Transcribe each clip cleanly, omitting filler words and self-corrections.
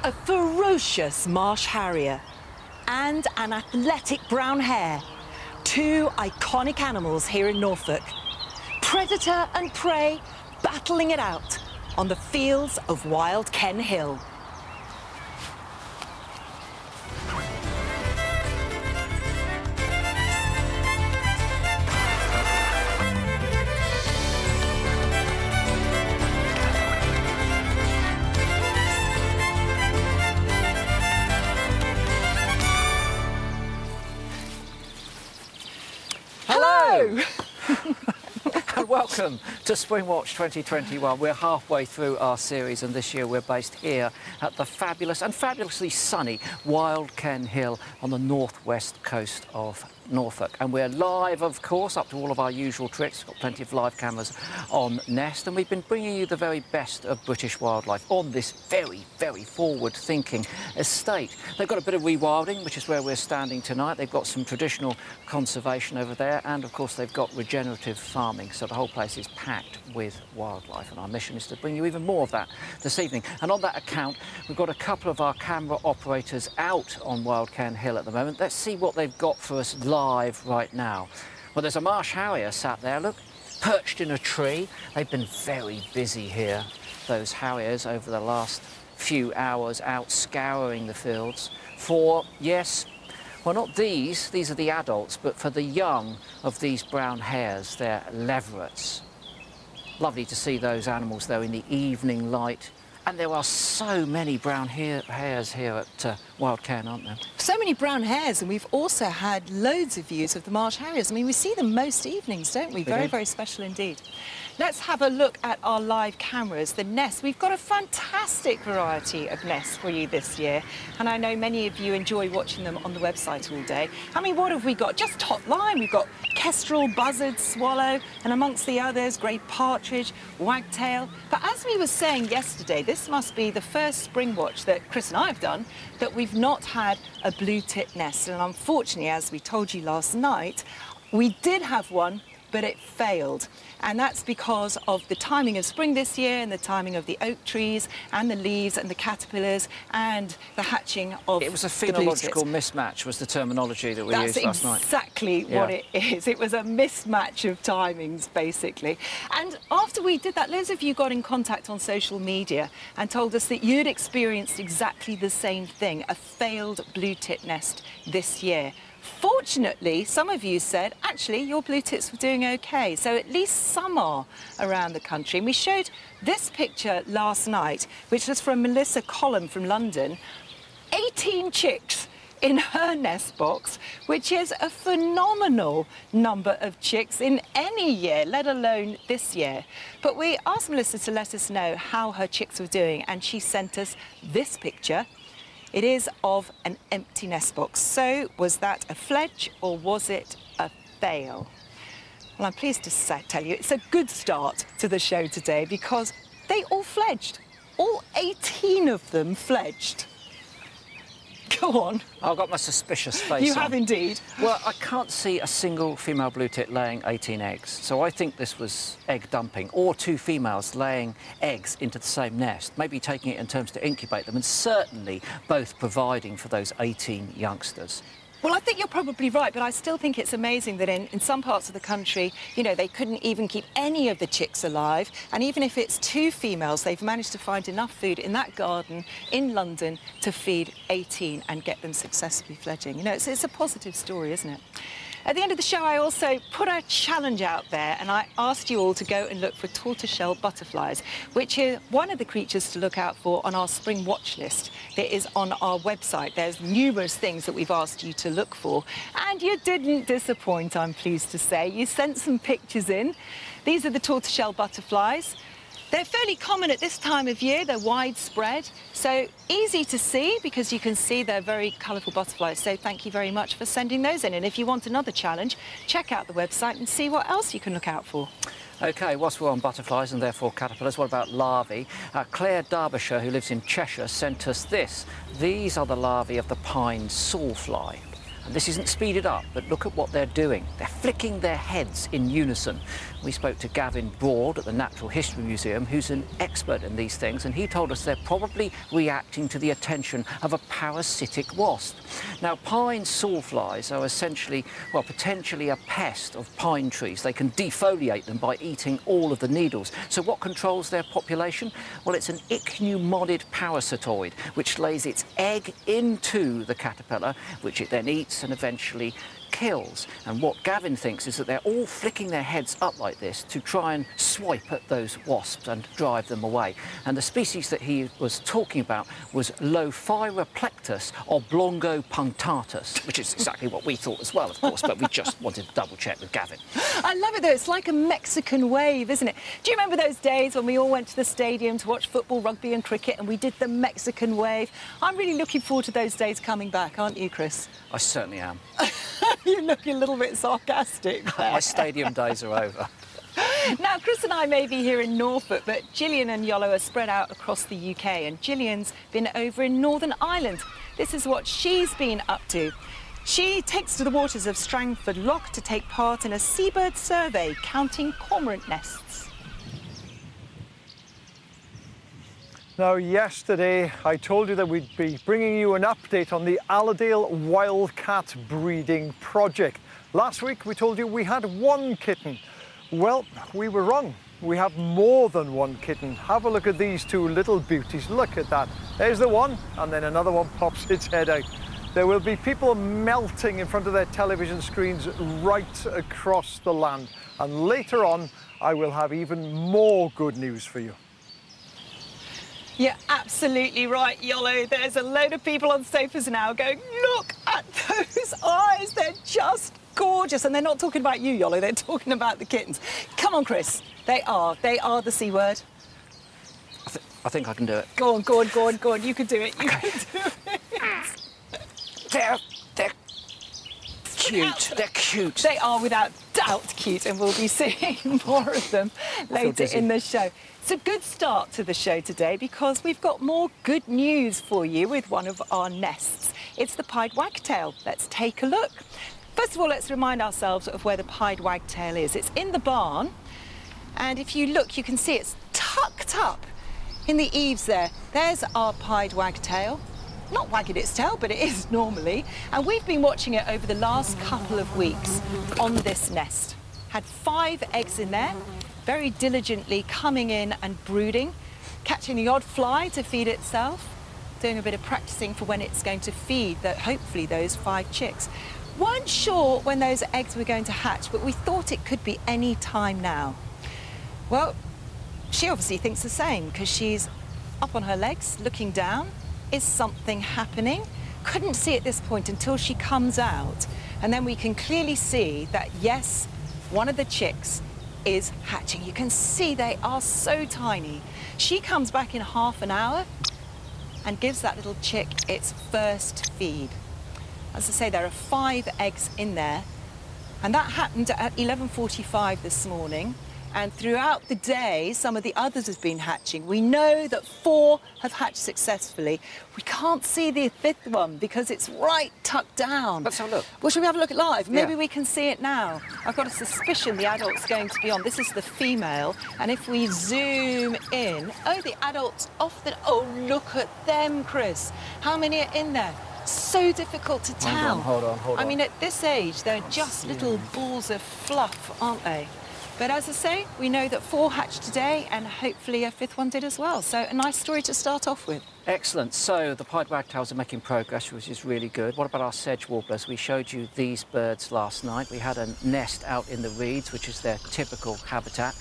A ferocious marsh harrier and an athletic brown hare. Two iconic animals here in Norfolk. Predator and prey battling it out on the fields of Wild Ken Hill. Hello! And welcome to Springwatch 2021. We're halfway through our series, and this year we're based here at the fabulous and fabulously sunny Wild Ken Hill on the northwest coast of Norfolk. And we're live, of course, up to all of our usual tricks. Got plenty of live cameras on Nest, and we've been bringing you the very best of British wildlife on this very, very forward-thinking estate. They've got a bit of rewilding, which is where we're standing tonight. They've got some traditional conservation over there, and of course they've got regenerative farming, so the whole place is packed with wildlife, and our mission is to bring you even more of that this evening. And on that account, we've got a couple of our camera operators out on Wild Ken Hill at the moment. Let's see what they've got for us live right now. Well, there's a marsh harrier sat there, look, perched in a tree. They've been very busy here, those harriers, over the last few hours out scouring the fields for, yes, well, not these are the adults, but for the young of these brown hares, they're leverets. Lovely to see those animals though in the evening light. And there are so many brown hares here at Wild Ken, aren't there? So many brown hares, and we've also had loads of views of the marsh harriers. I mean, we see them most evenings, don't we? Very, very special indeed. Let's have a look at our live cameras, the nests. We've got a fantastic variety of nests for you this year, and I know many of you enjoy watching them on the website all day. I mean, what have we got? Just top line, we've got kestrel, buzzard, swallow, and amongst the others, grey partridge, wagtail. But as we were saying yesterday, this must be the first Springwatch that Chris and I have done that we've not had a blue tit nest. And unfortunately, as we told you last night, we did have one, but it failed. And that's because of the timing of spring this year and the timing of the oak trees and the leaves and the caterpillars and the hatching of It was a phenological mismatch, was the terminology that we used last night. That's exactly what it is. It was a mismatch of timings, basically. And after we did that, loads of you got in contact on social media and told us that you'd experienced exactly the same thing, a failed blue tit nest this year. Fortunately, some of you said, actually, your blue tits were doing okay. So at least some are around the country. And we showed this picture last night, which was from Melissa Collum from London. 18 chicks in her nest box, which is a phenomenal number of chicks in any year, let alone this year. But we asked Melissa to let us know how her chicks were doing, and she sent us this picture. It is of an empty nest box. So was that a fledge or was it a fail? Well, I'm pleased to tell you it's a good start to the show today because they all fledged. All 18 of them fledged. Go on. I've got my suspicious face You on. have indeed. Well, I can't see a single female blue tit laying 18 eggs, so I think this was egg dumping, or two females laying eggs into the same nest, maybe taking it in terms to incubate them, and certainly both providing for those 18 youngsters. Well, I think you're probably right, but I still think it's amazing that in some parts of the country, you know, they couldn't even keep any of the chicks alive. And even if it's two females, they've managed to find enough food in that garden in London to feed 18 and get them successfully fledging. You know, it's a positive story, isn't it? At the end of the show, I also put a challenge out there and I asked you all to go and look for tortoiseshell butterflies, which is one of the creatures to look out for on our spring watch list that is on our website. There's numerous things that we've asked you to look for, and you didn't disappoint, I'm pleased to say. You sent some pictures in. These are the tortoiseshell butterflies. They're fairly common at this time of year, they're widespread, so easy to see because you can see they're very colourful butterflies, so thank you very much for sending those in. And if you want another challenge, check out the website and see what else you can look out for. OK, whilst we're on butterflies and therefore caterpillars, what about larvae? Claire Derbyshire, who lives in Cheshire, sent us this. These are the larvae of the pine sawfly. And this isn't speeded up, but look at what they're doing. They're flicking their heads in unison. We spoke to Gavin Broad at the Natural History Museum, who's an expert in these things, and he told us they're probably reacting to the attention of a parasitic wasp. Now, pine sawflies are essentially, well, potentially a pest of pine trees. They can defoliate them by eating all of the needles. So what controls their population? Well, it's an ichneumoniid parasitoid, which lays its egg into the caterpillar, which it then eats and eventually kills. And what Gavin thinks is that they're all flicking their heads up like this to try and swipe at those wasps and drive them away. And the species that he was talking about was Lophyroplectus oblongopunctatus, which is exactly what we thought as well, of course, but we just wanted to double check with Gavin. I love it though, it's like a Mexican wave, isn't it? Do you remember those days when we all went to the stadium to watch football, rugby and cricket and we did the Mexican wave? I'm really looking forward to those days coming back, aren't you, Chris? I certainly am. You look a little bit sarcastic there. My stadium days are over. Now, Chris and I may be here in Norfolk, but Gillian and Yolo are spread out across the UK, and Gillian's been over in Northern Ireland. This is what she's been up to. She takes to the waters of Strangford Lough to take part in a seabird survey counting cormorant nests. Now, yesterday I told you that we'd be bringing you an update on the Allerdale wildcat breeding project. Last week we told you we had one kitten. Well, we were wrong. We have more than one kitten. Have a look at these two little beauties. Look at that. There's the one, and then another one pops its head out. There will be people melting in front of their television screens right across the land. And later on, I will have even more good news for you. You're absolutely right, Yolo. There's a load of people on sofas now going, look at those eyes. They're just gorgeous. And they're not talking about you, Yolo. They're talking about the kittens. Come on, Chris. They are the C word. I think I can do it. Go on, go on, go on, go on. You can do it. You can do it. They're cute. They're cute. They are without doubt cute, and we'll be seeing more of them later in the show. It's a good start to the show today because we've got more good news for you with one of our nests. It's the pied wagtail. Let's take a look. First of all, let's remind ourselves of where the pied wagtail is. It's in the barn, and if you look, you can see it's tucked up in the eaves there. There's our pied wagtail. Not wagging its tail, but it is normally. And we've been watching it over the last couple of weeks on this nest. Had 5 eggs in there, very diligently coming in and brooding, catching the odd fly to feed itself, doing a bit of practicing for when it's going to feed hopefully those 5 chicks. Weren't sure when those eggs were going to hatch, but we thought it could be any time now. Well, she obviously thinks the same because she's up on her legs, looking down. Is something happening? Couldn't see at this point until she comes out, and then we can clearly see that yes, one of the chicks is hatching. You can see they are so tiny. She comes back in half an hour and gives that little chick its first feed. As I say, there are 5 eggs in there, and that happened at 11:45 this morning. And throughout the day, some of the others have been hatching. We know that 4 have hatched successfully. We can't see the 5th one because it's right tucked down. Let's have a look. Well, shall we have a look at live? Maybe Yeah. we can see it now. I've got a suspicion the adult's going to be on. This is the female. And if we zoom in, oh, the adult's off the... Oh, look at them, Chris. How many are in there? So difficult to tell. Hold on. I mean, at this age, they're just little balls of fluff, aren't they? But as I say, we know that 4 hatched today, and hopefully a 5th one did as well. So a nice story to start off with. Excellent. So the pied wagtails are making progress, which is really good. What about our sedge warblers? We showed you these birds last night. We had a nest out in the reeds, which is their typical habitat.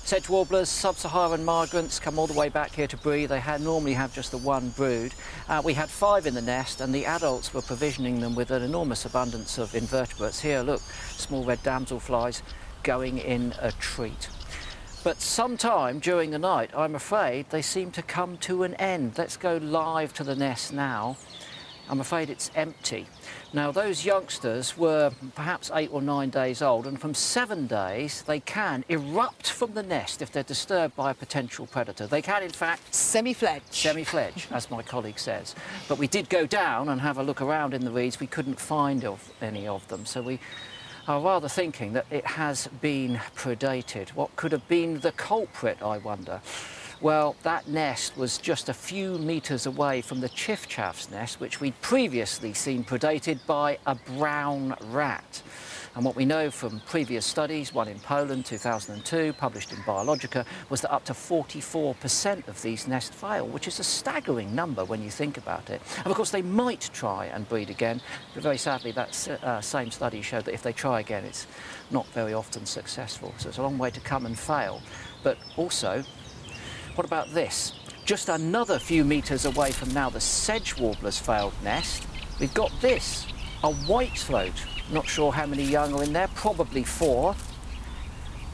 Sedge warblers, sub-Saharan migrants, come all the way back here to breed. They normally have just the one brood. We had 5 in the nest, and the adults were provisioning them with an enormous abundance of invertebrates. Here, look, small red damselflies going in a treat. But sometime during the night, I'm afraid, they seem to come to an end. Let's go live to the nest now I'm afraid it's empty. Now, those youngsters were perhaps 8 or 9 days old, and from 7 days, they can erupt from the nest if they're disturbed by a potential predator. They can, in fact... Semi-fledge. Semi-fledge, as my colleague says. But we did go down and have a look around in the reeds. We couldn't find any of them, so we are rather thinking that it has been predated. What could have been the culprit, I wonder? Well, that nest was just a few metres away from the chiffchaff's nest, which we'd previously seen predated by a brown rat. And what we know from previous studies, one in Poland, 2002, published in Biologica, was that up to 44% of these nests fail, which is a staggering number when you think about it. And of course, they might try and breed again, but very sadly, that same study showed that if they try again, it's not very often successful. So it's a long way to come and fail. But also, what about this? Just another few metres away from now the sedge warbler's failed nest, we've got this, a whitethroat. Not sure how many young are in there, probably 4.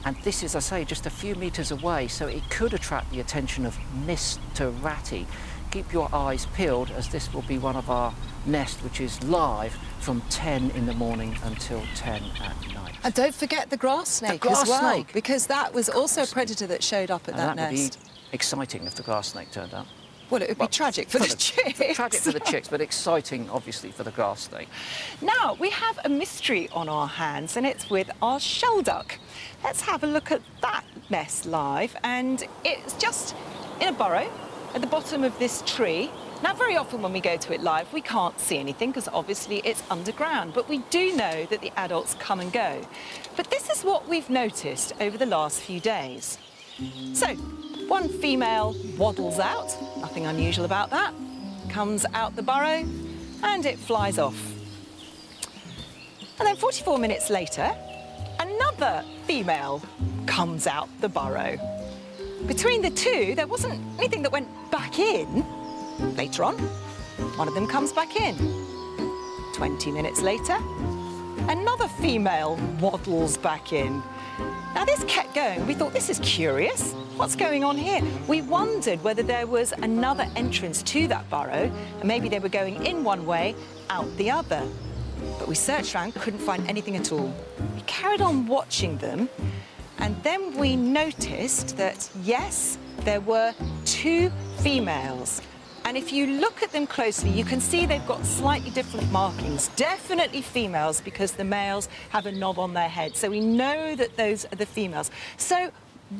And this is, I say, just a few metres away, so it could attract the attention of Mr. Ratty. Keep your eyes peeled, as this will be one of our nests, which is live from 10 in the morning until 10 at night. And don't forget the grass snake grass as well, snake. because that was also a predator that showed up at that That would nest. be exciting if the grass snake turned up. Well, it would be tragic for the chicks. Tragic for the chicks, but exciting, obviously, for the grass snake. Now, we have a mystery on our hands, and it's with our shelduck. Let's have a look at that nest live, and it's just in a burrow at the bottom of this tree. Now, very often when we go to it live, we can't see anything because obviously it's underground, but we do know that the adults come and go. But this is what we've noticed over the last few days. So, one female waddles out, nothing unusual about that, comes out the burrow and it flies off. And then 44 minutes later, another female comes out the burrow. Between the two, there wasn't anything that went back in. Later on, one of them comes back in. 20 minutes later, another female waddles back in. Now, this kept going. We thought, this is curious. What's going on here? We wondered whether there was another entrance to that burrow, and maybe they were going in one way, out the other. But we searched around, couldn't find anything at all. We carried on watching them, and then we noticed that, yes, there were 2 females. And if you look at them closely, you can see they've got slightly different markings. Definitely females, because the males have a knob on their head. So we know that those are the females. So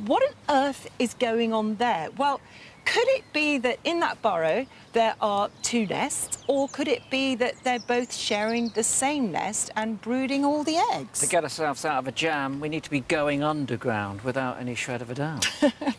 what on earth is going on there? Well, could it be that in that burrow there are 2 nests, or could it be that they're both sharing the same nest and brooding all the eggs? To get ourselves out of a jam, we need to be going underground without any shred of a doubt.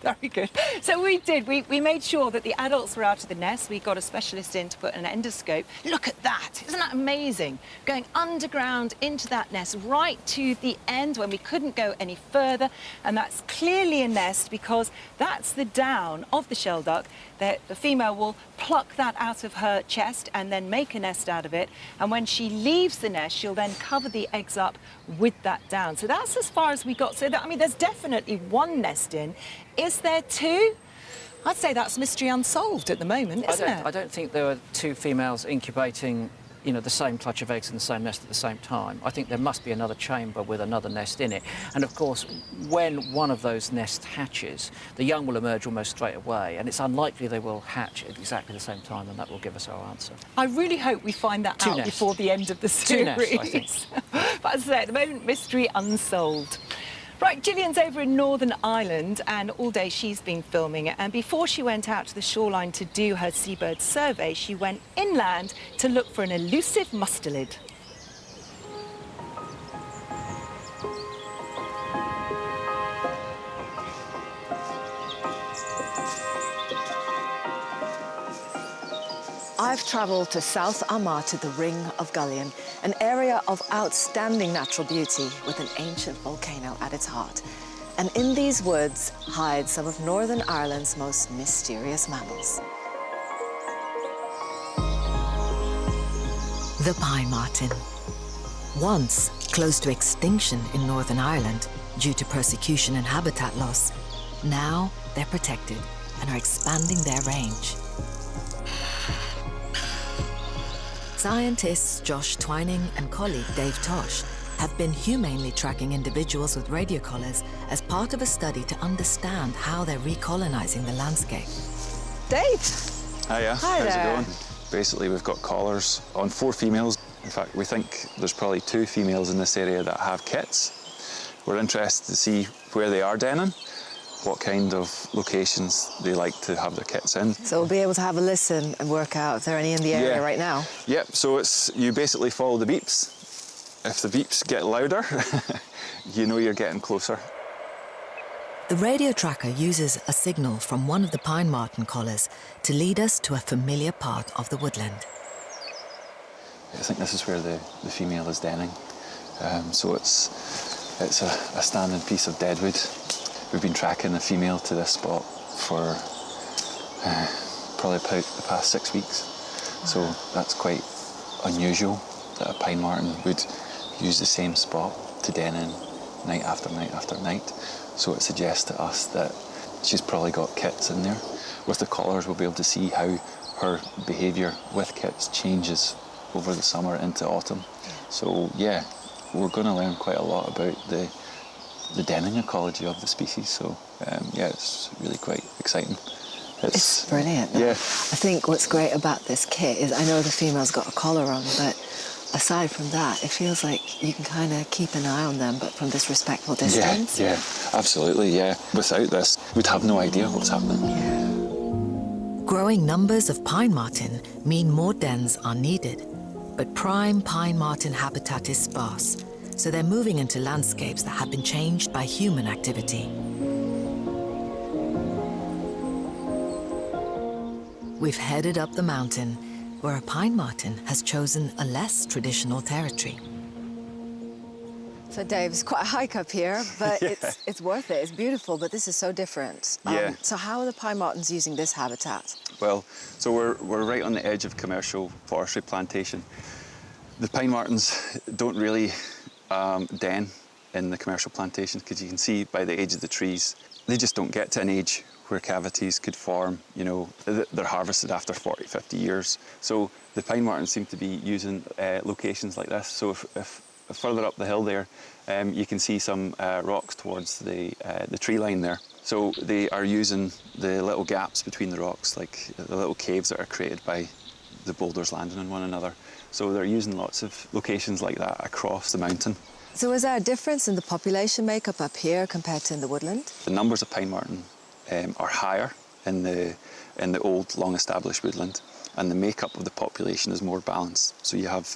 Very good. So we did. We made sure that the adults were out of the nest. We got a specialist in to put an endoscope. Look at that. Isn't that amazing? Going underground into that nest right to the end when we couldn't go any further. And that's clearly a nest because that's the down of the shelduck. The female will pluck that out of her chest and then make a nest out of it. And when she leaves the nest, she'll then cover the eggs up with that down. So that's as far as we got. So, I mean, there's definitely 1 nest in. Is there 2? I'd say that's mystery unsolved at the moment, isn't it? I don't think there are 2 females incubating, you know, the same clutch of eggs in the same nest at the same time. I think there must be another chamber with another nest in it. And of course, when one of those nests hatches, the young will emerge almost straight away, and it's unlikely they will hatch at exactly the same time, and that will give us our answer. I really hope we find that 2 out nests. before the end of the 2 series. nests, I think. But as I say, at the moment, mystery unsolved. Right, Gillian's over in Northern Ireland, and all day she's been filming it. And before she went out to the shoreline to do her seabird survey, she went inland to look for an elusive mustelid. I've travelled to South Armagh to the Ring of Gullion, an area of outstanding natural beauty with an ancient volcano at its heart. And in these woods hide some of Northern Ireland's most mysterious mammals. The pine marten. Once close to extinction in Northern Ireland due to persecution and habitat loss, now they're protected and are expanding their range. Scientists Josh Twining and colleague Dave Tosh have been humanely tracking individuals with radio collars as part of a study to understand how they're recolonizing the landscape. Dave! Hiya, Hi how's there. it going? Basically, we've got collars on 4 females. In fact, we think there's probably 2 females in this area that have kits. We're interested to see where they are denning, what kind of locations they like to have their kits in. So we'll be able to have a listen and work out if there are any in the area right now. Yep, so you basically follow the beeps. If the beeps get louder, you know you're getting closer. The radio tracker uses a signal from one of the pine marten collars to lead us to a familiar part of the woodland. I think this is where the female is denning. So it's a standing piece of deadwood. We've been tracking the female to this spot for probably about the past 6 weeks. So that's quite unusual that a pine marten would use the same spot to den in night after night after night. So it suggests to us that she's probably got kits in there. With the collars, we'll be able to see how her behaviour with kits changes over the summer into autumn. So yeah, we're going to learn quite a lot about the denning ecology of the species. So yeah, it's really quite exciting. It's brilliant. Yeah. I think what's great about this kit is I know the female's got a collar on, but aside from that, it feels like you can kind of keep an eye on them, but from this respectful distance. Yeah, absolutely, yeah. Without this, we'd have no idea what's happening. Growing numbers of pine marten mean more dens are needed, but prime pine marten habitat is sparse, so they're moving into landscapes that have been changed by human activity. We've headed up the mountain, where a pine marten has chosen a less traditional territory. So Dave, it's quite a hike up here, but it's worth it. It's beautiful, but this is so different. Yeah. So how are the pine martens using this habitat? Well, so we're right on the edge of commercial forestry plantation. The pine martens don't really den in the commercial plantations because you can see by the age of the trees, they just don't get to an age where cavities could form, you know, they're harvested after 40, 50 years. So the pine martens seem to be using locations like this. So if further up the hill there, you can see some rocks towards the tree line there. So they are using the little gaps between the rocks, like the little caves that are created by the boulders landing on one another. So they're using lots of locations like that across the mountain. So is there a difference in the population makeup up here compared to in the woodland? The numbers of pine marten are higher in the old, long-established woodland, and the makeup of the population is more balanced. So you have,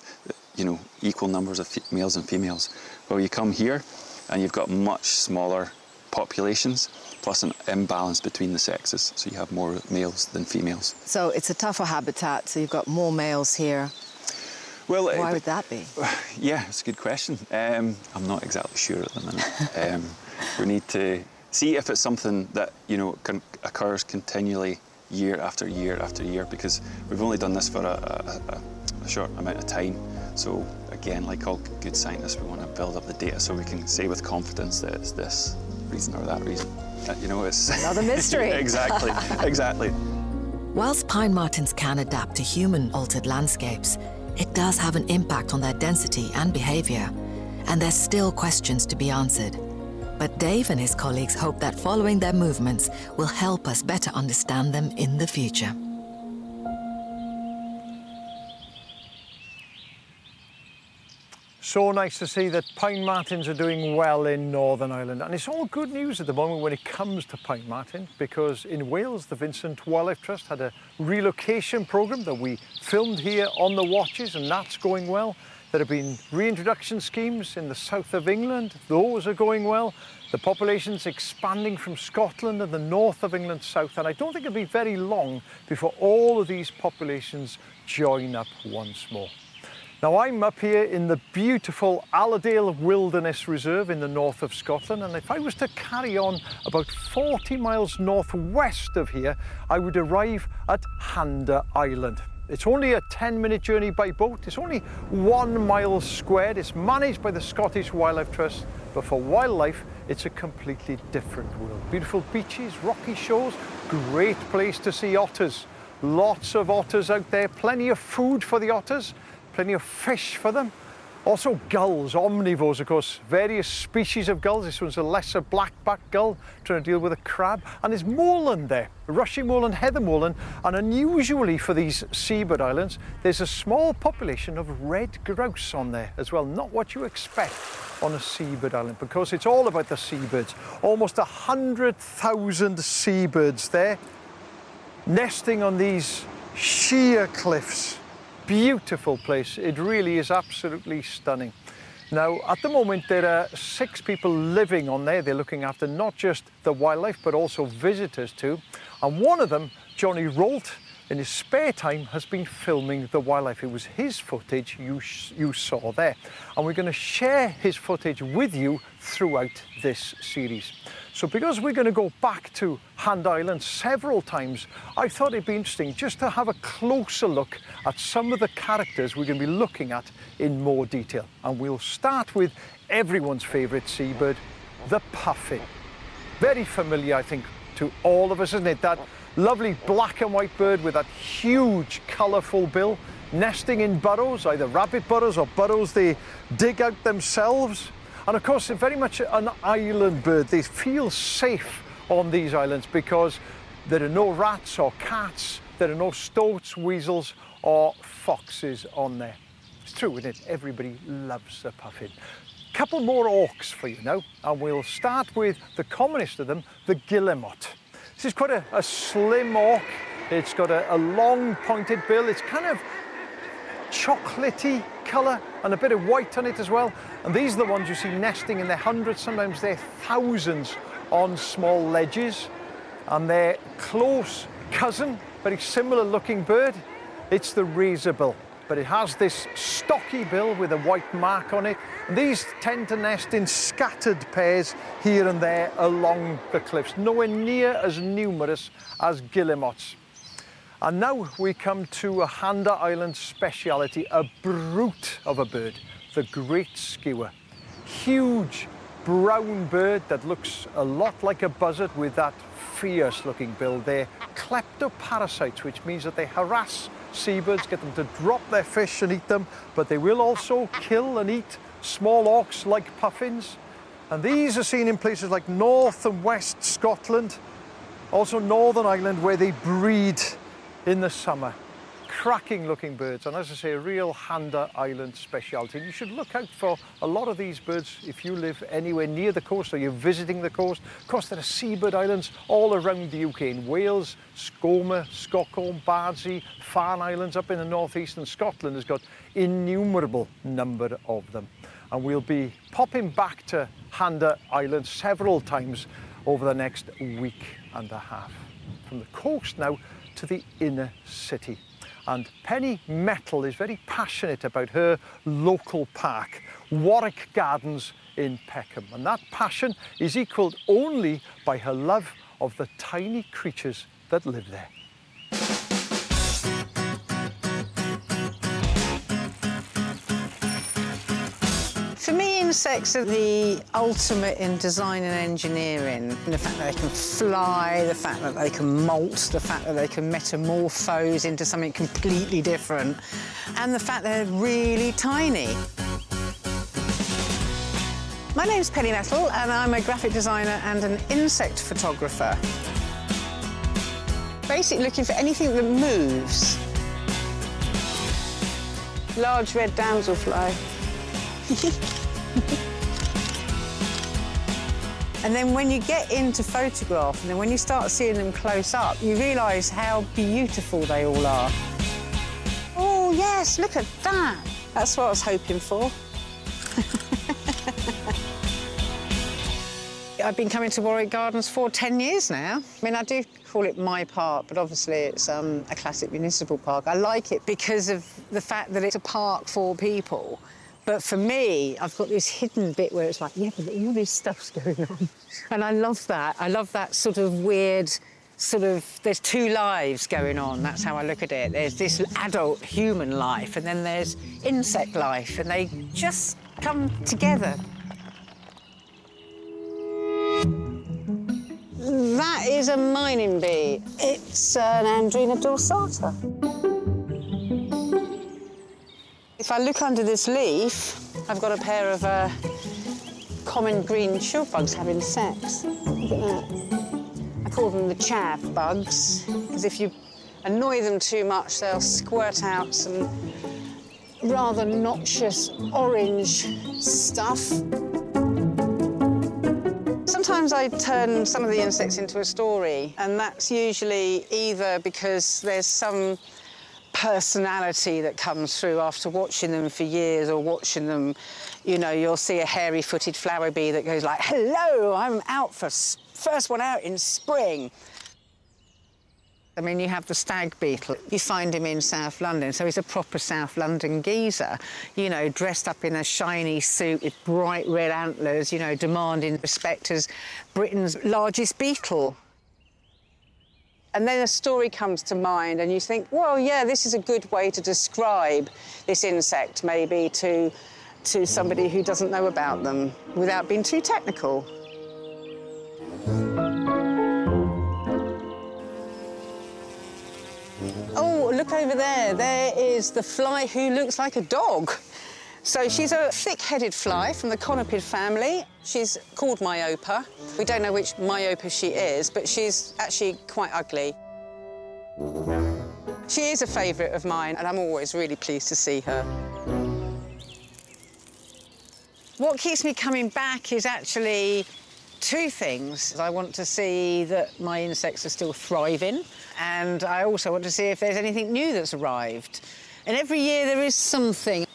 you know, equal numbers of males and females. Well, you come here, and you've got much smaller populations, plus an imbalance between the sexes. So you have more males than females. So it's a tougher habitat, so you've got more males here. Well, why would that be? Yeah, it's a good question. I'm not exactly sure at the minute. We need to see if it's something that, you know, occurs continually year after year after year, because we've only done this for a short amount of time. So again, like all good scientists, we want to build up the data so we can say with confidence that it's this reason or that reason. You know, it's another mystery. Exactly, exactly. Whilst pine martens can adapt to human-altered landscapes, it does have an impact on their density and behavior, and there's still questions to be answered. But Dave and his colleagues hope that following their movements will help us better understand them in the future. So nice to see that pine martens are doing well in Northern Ireland. And it's all good news at the moment when it comes to pine marten, because in Wales, the Vincent Wildlife Trust had a relocation programme that we filmed here on the watches, and that's going well. There have been reintroduction schemes in the south of England. Those are going well. The population's expanding from Scotland and the north of England south, and I don't think it'll be very long before all of these populations join up once more. Now, I'm up here in the beautiful Allerdale Wilderness Reserve in the north of Scotland, and if I was to carry on about 40 miles northwest of here, I would arrive at Hander Island. It's only a 10-minute journey by boat. It's only 1 mile squared. It's managed by the Scottish Wildlife Trust, but for wildlife, it's a completely different world. Beautiful beaches, rocky shores, great place to see otters. Lots of otters out there, plenty of food for the otters. plenty of fish for them. Also gulls, omnivores, of course, various species of gulls. This one's a lesser blackback gull trying to deal with a crab. And there's moorland there, rushing moorland, heather moorland. And unusually for these seabird islands, there's a small population of red grouse on there as well. Not what you expect on a seabird island, because it's all about the seabirds. Almost 100,000 seabirds there, nesting on these sheer cliffs. Beautiful place. It really is absolutely stunning. Now, at the moment, there are 6 people living on there. They're looking after not just the wildlife, but also visitors too. And one of them, Johnny Rolt, in his spare time has been filming the wildlife. It was his footage you saw there. And we're going to share his footage with you throughout this series. So because we're going to go back to Hand Island several times, I thought it'd be interesting just to have a closer look at some of the characters we're going to be looking at in more detail. And we'll start with everyone's favourite seabird, the puffin. Very familiar, I think, to all of us, isn't it? That lovely black and white bird with that huge, colourful bill, nesting in burrows, either rabbit burrows or burrows they dig out themselves. And of course, they're very much an island bird. They feel safe on these islands because there are no rats or cats, there are no stoats, weasels or foxes on there. It's true, isn't it? Everybody loves a puffin. Couple more auks for you now, and we'll start with the commonest of them, the guillemot. This is quite a slim auk. It's got a long pointed bill. It's kind of chocolatey colour and a bit of white on it as well. And these are the ones you see nesting in their hundreds, sometimes their thousands on small ledges. And their close cousin, very similar looking bird, it's the razorbill. But it has this stocky bill with a white mark on it. And these tend to nest in scattered pairs here and there along the cliffs, nowhere near as numerous as guillemots. And now we come to a Handa Island speciality, a brute of a bird, the great skua. Huge brown bird that looks a lot like a buzzard with that fierce looking bill. They're kleptoparasites, which means that they harass seabirds, get them to drop their fish and eat them, but they will also kill and eat small auks like puffins. And these are seen in places like North and West Scotland, also Northern Ireland, where they breed in the summer. Cracking looking birds, and as I say, a real Handa Island speciality. And you should look out for a lot of these birds if you live anywhere near the coast or you're visiting the coast. Of course, there are seabird islands all around the UK, in Wales, Skoma, Stockholm, Bardsey, Farne Islands up in the northeast, and Scotland has got innumerable number of them. And we'll be popping back to Handa Island several times over the next week and a half. From the coast now to the inner city. And Penny Mettle is very passionate about her local park, Warwick Gardens in Peckham. And that passion is equalled only by her love of the tiny creatures that live there. For me, insects are the ultimate in design and engineering. The fact that they can fly, the fact that they can molt, the fact that they can metamorphose into something completely different, and the fact they're really tiny. My name's Penny Mettle, and I'm a graphic designer and an insect photographer. Basically looking for anything that moves. Large red damselfly. And then when you get into photograph, and then when you start seeing them close up, you realise how beautiful they all are. Oh, yes, look at that. That's what I was hoping for. I've been coming to Warwick Gardens for 10 years now. I mean, I do call it my park, but obviously it's a classic municipal park. I like it because of the fact that it's a park for people. But for me, I've got this hidden bit where it's like, yeah, but all this stuff's going on. And I love that. I love that sort of weird, there's two lives going on. That's how I look at it. There's this adult human life, and then there's insect life, and they just come together. That is a mining bee. It's an Andrina dorsata. If I look under this leaf, I've got a pair of common green shield bugs having sex. Look at that. I call them the chav bugs, because if you annoy them too much, they'll squirt out some rather noxious orange stuff. Sometimes I turn some of the insects into a story, and that's usually either because there's some personality that comes through after watching them for years, or watching them, you know, you'll see a hairy-footed flower bee that goes like, hello, I'm out for first one out in spring. I mean, you have the stag beetle. You find him in South London, so he's a proper South London geezer, you know, dressed up in a shiny suit with bright red antlers, you know, demanding respect as Britain's largest beetle. And then a story comes to mind, and you think, well, yeah, this is a good way to describe this insect, maybe to somebody who doesn't know about them, without being too technical. Oh, look over there. There is the fly who looks like a dog. So she's a thick-headed fly from the conopid family. She's called Myopa. We don't know which Myopa she is, but she's actually quite ugly. She is a favourite of mine, and I'm always really pleased to see her. What keeps me coming back is actually two things. I want to see that my insects are still thriving, and I also want to see if there's anything new that's arrived. And every year there is something.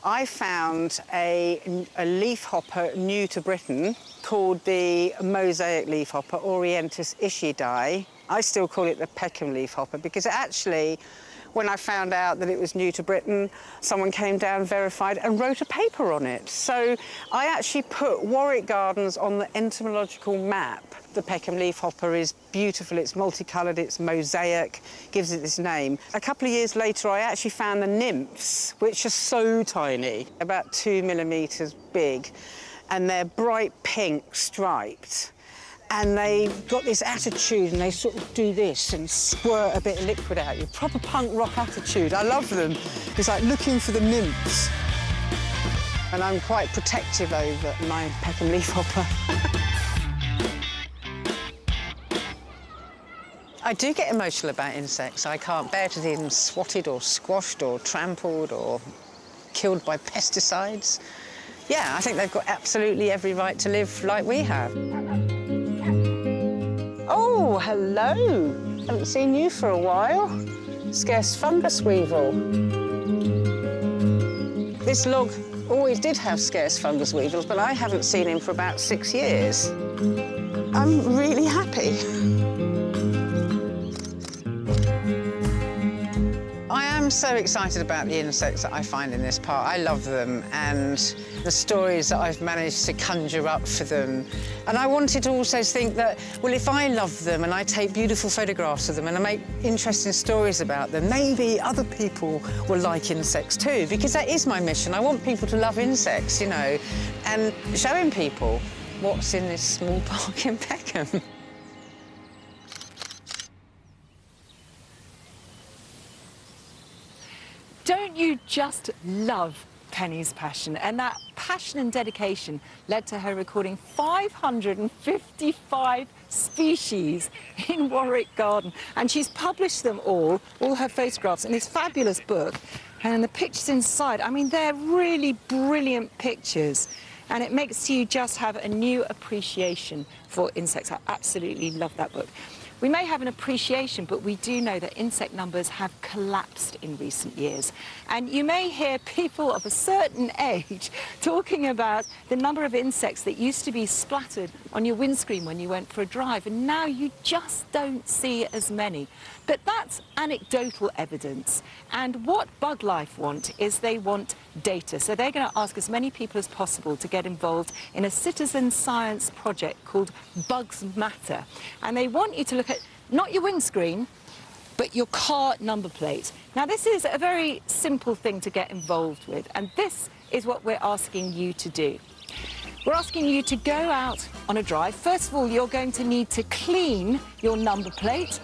I found a leafhopper new to Britain called the mosaic leafhopper, Orientis ischidae. I still call it the Peckham leafhopper because actually, when I found out that it was new to Britain, someone came down, verified, and wrote a paper on it. So I actually put Warwick Gardens on the entomological map. The Peckham leafhopper is beautiful, it's multicoloured, it's mosaic, gives it this name. A couple of years later, I actually found the nymphs, which are so tiny, about 2 millimetres big, and they're bright pink striped. And they've got this attitude, and they sort of do this and squirt a bit of liquid out you. Proper punk rock attitude. I love them. It's like looking for the nymphs. And I'm quite protective over my Peckham leafhopper. I do get emotional about insects. I can't bear to see them swatted or squashed or trampled or killed by pesticides. Yeah, I think they've got absolutely every right to live like we have. Oh, hello. Haven't seen you for a while. Scarce fungus weevil. This log always did have scarce fungus weevils, but I haven't seen him for about 6 years. I'm really happy. I'm so excited about the insects that I find in this park. I love them, and the stories that I've managed to conjure up for them. And I wanted to also think that, well, if I love them and I take beautiful photographs of them and I make interesting stories about them, maybe other people will like insects too, because that is my mission. I want people to love insects, you know, and showing people what's in this small park in Peckham. Don't you just love Penny's passion? And that passion and dedication led to her recording 555 species in Warwick Garden. And she's published them all her photographs, in this fabulous book. And the pictures inside, I mean, they're really brilliant pictures. And it makes you just have a new appreciation for insects. I absolutely love that book. We may have an appreciation, but we do know that insect numbers have collapsed in recent years. And you may hear people of a certain age talking about the number of insects that used to be splattered on your windscreen when you went for a drive, and now you just don't see as many. But that's anecdotal evidence. And what Bug Life want is they want data. So they're going to ask as many people as possible to get involved in a citizen science project called Bugs Matter. And they want you to look at not your windscreen, but your car number plate. Now, this is a very simple thing to get involved with, and this is what we're asking you to do. We're asking you to go out on a drive. First of all, you're going to need to clean your number plate.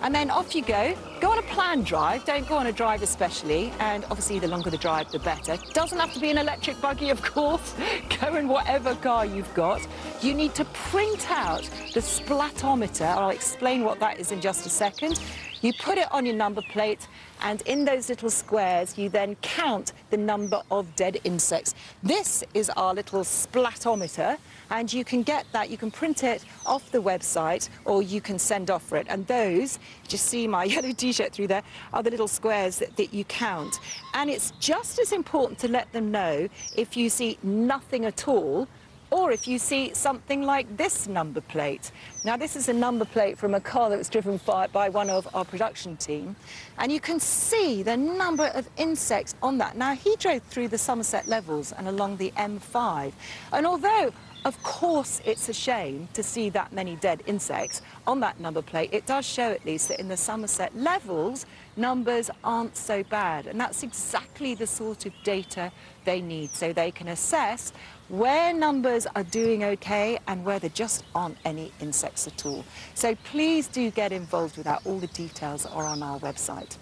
And then off you go. Go on a planned drive, don't go on a drive especially, and obviously the longer the drive, the better. Doesn't have to be an electric buggy, of course. Go in whatever car you've got. You need to print out the splatometer. I'll explain what that is in just a second. You put it on your number plate, and in those little squares, you then count the number of dead insects. This is our little splatometer, and you can get that, you can print it off the website, or you can send off for it. And those, just see my yellow T-shirt through there, are the little squares that you count. And it's just as important to let them know if you see nothing at all, or if you see something like this number plate. Now, this is a number plate from a car that was driven by one of our production team, and you can see the number of insects on that. Now, he drove through the Somerset levels and along the M5, and although of course it's a shame to see that many dead insects on that number plate, it does show at least that in the Somerset levels, numbers aren't so bad, and that's exactly the sort of data they need, so they can assess where numbers are doing okay and where there just aren't any insects at all. So please do get involved with that. All the details are on our website.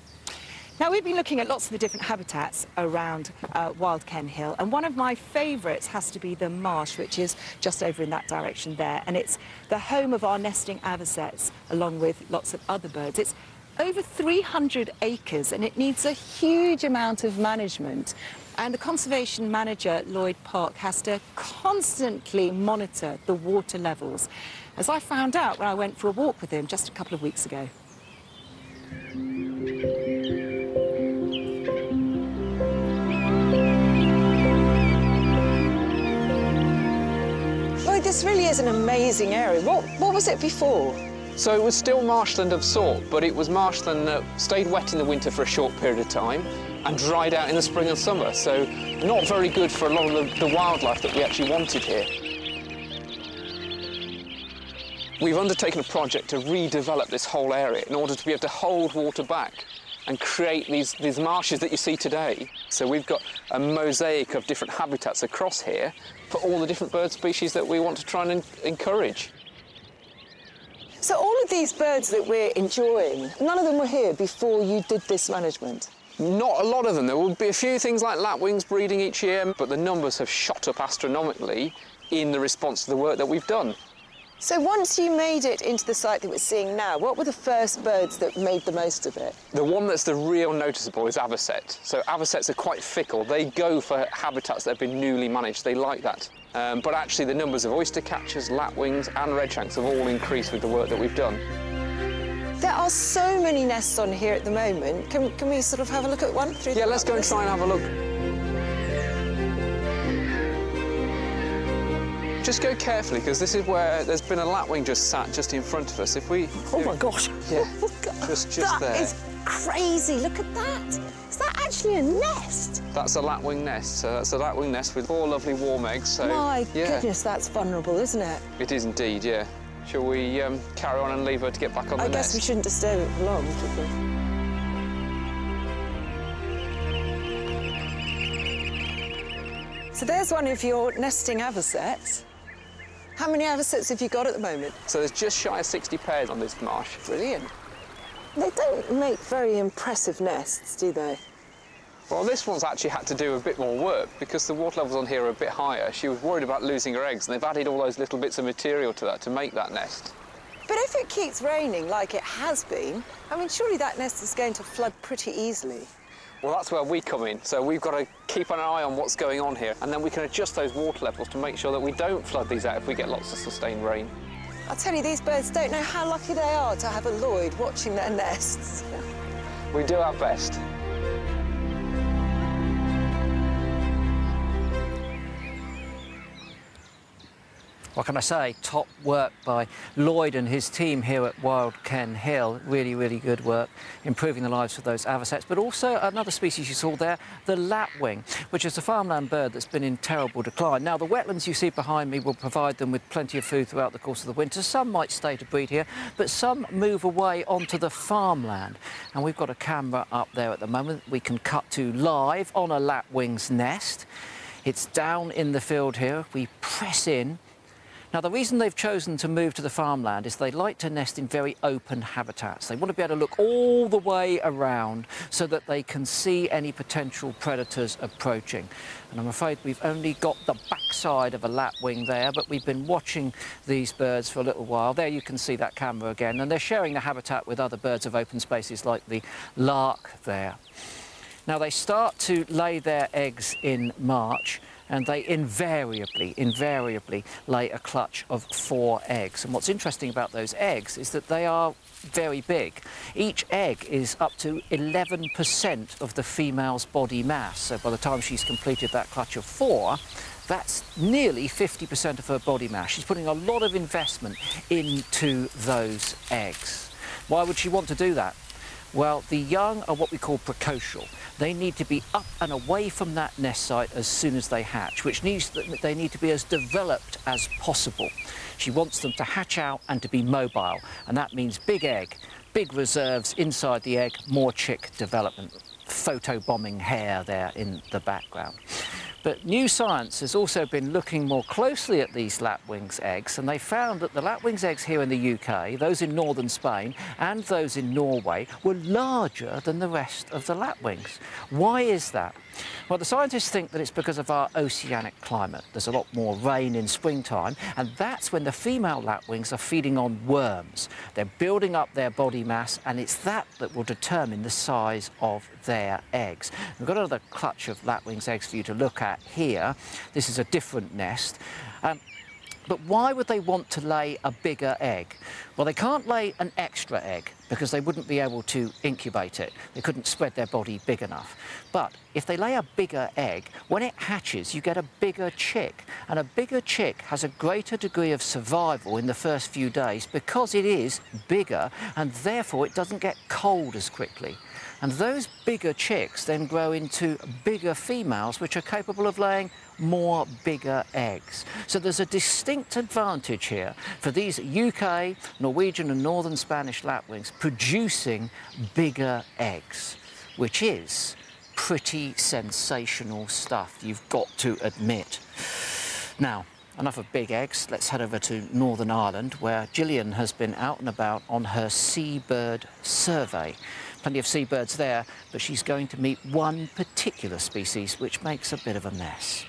Now, we've been looking at lots of the different habitats around Wild Ken Hill, and one of my favourites has to be the marsh, which is just over in that direction there, and it's the home of our nesting avocets, along with lots of other birds. It's over 300 acres, and it needs a huge amount of management. And the conservation manager, Lloyd Park, has to constantly monitor the water levels, as I found out when I went for a walk with him just a couple of weeks ago. Lloyd, this really is an amazing area. What was it before? So it was still marshland of sort, but it was marshland that stayed wet in the winter for a short period of time and dried out in the spring and summer, so not very good for a lot of the wildlife that we actually wanted here. We've undertaken a project to redevelop this whole area in order to be able to hold water back and create these marshes that you see today. So we've got a mosaic of different habitats across here for all the different bird species that we want to try and encourage. So all of these birds that we're enjoying, none of them were here before you did this management? Not a lot of them. There will be a few things like lapwings breeding each year, but the numbers have shot up astronomically in the response to the work that we've done. So once you made it into the site that we're seeing now, what were the first birds that made the most of it? The one that's the real noticeable is avocet. So avocets are quite fickle. They go for habitats that have been newly managed. They like that. But actually the numbers of oyster catchers, lapwings and redshanks have all increased with the work that we've done. There are so many nests on here at the moment. Can we sort of have a look at one? Yeah, let's go and try and have a look. Just go carefully, because this is where there's been a lapwing just sat just in front of us. If we... Oh my gosh. Yeah, just there. That is crazy. Look at that. Is that actually a nest? That's a lapwing nest. So that's a lapwing nest with 4 lovely warm eggs. So, my yeah. goodness, that's vulnerable, isn't it? It is indeed, yeah. Shall we carry on and leave her to get back on the nest? I guess we shouldn't disturb it for long, should we? So there's one of your nesting avocets. How many avocets have you got at the moment? So there's just shy of 60 pairs on this marsh. Brilliant. They don't make very impressive nests, do they? Well, this one's actually had to do a bit more work because the water levels on here are a bit higher. She was worried about losing her eggs, and they've added all those little bits of material to that to make that nest. But if it keeps raining like it has been, I mean, surely that nest is going to flood pretty easily. Well, that's where we come in. So we've got to keep an eye on what's going on here, and then we can adjust those water levels to make sure that we don't flood these out if we get lots of sustained rain. I'll tell you, these birds don't know how lucky they are to have a Lloyd watching their nests. We do our best. What can I say? Top work by Lloyd and his team here at Wild Ken Hill. Really, really good work, improving the lives of those avocets. But also another species you saw there, the lapwing, which is a farmland bird that's been in terrible decline. Now, the wetlands you see behind me will provide them with plenty of food throughout the course of the winter. Some might stay to breed here, but some move away onto the farmland. And we've got a camera up there at the moment we can cut to live on a lapwing's nest. It's down in the field here. We press in. Now, the reason they've chosen to move to the farmland is they like to nest in very open habitats. They want to be able to look all the way around so that they can see any potential predators approaching. And I'm afraid we've only got the backside of a lapwing there, but we've been watching these birds for a little while. There you can see that camera again, and they're sharing the habitat with other birds of open spaces like the lark there. Now, they start to lay their eggs in March, and they invariably lay a clutch of 4 eggs. And what's interesting about those eggs is that they are very big. Each egg is up to 11% of the female's body mass. So by the time she's completed that clutch of 4, that's nearly 50% of her body mass. She's putting a lot of investment into those eggs. Why would she want to do that? Well, the young are what we call precocial. They need to be up and away from that nest site as soon as they hatch, which means that they need to be as developed as possible. She wants them to hatch out and to be mobile, and that means big egg, big reserves inside the egg, more chick development. Photobombing hair there in the background. But new science has also been looking more closely at these lapwings' eggs, and they found that the lapwings' eggs here in the UK, those in northern Spain and those in Norway, were larger than the rest of the lapwings. Why is that? Well, the scientists think that it's because of our oceanic climate. There's a lot more rain in springtime, and that's when the female lapwings are feeding on worms. They're building up their body mass, and it's that that will determine the size of their eggs. We've got another clutch of lapwings' eggs for you to look at here. This is a different nest. But why would they want to lay a bigger egg? Well, they can't lay an extra egg because they wouldn't be able to incubate it. They couldn't spread their body big enough. But if they lay a bigger egg, when it hatches, you get a bigger chick. And a bigger chick has a greater degree of survival in the first few days because it is bigger, and therefore it doesn't get cold as quickly. And those bigger chicks then grow into bigger females, which are capable of laying more bigger eggs. So there's a distinct advantage here for these UK, Norwegian and Northern Spanish lapwings producing bigger eggs, which is pretty sensational stuff, you've got to admit. Now, enough of big eggs, let's head over to Northern Ireland, where Gillian has been out and about on her seabird survey. Plenty of seabirds there, but she's going to meet one particular species which makes a bit of a mess.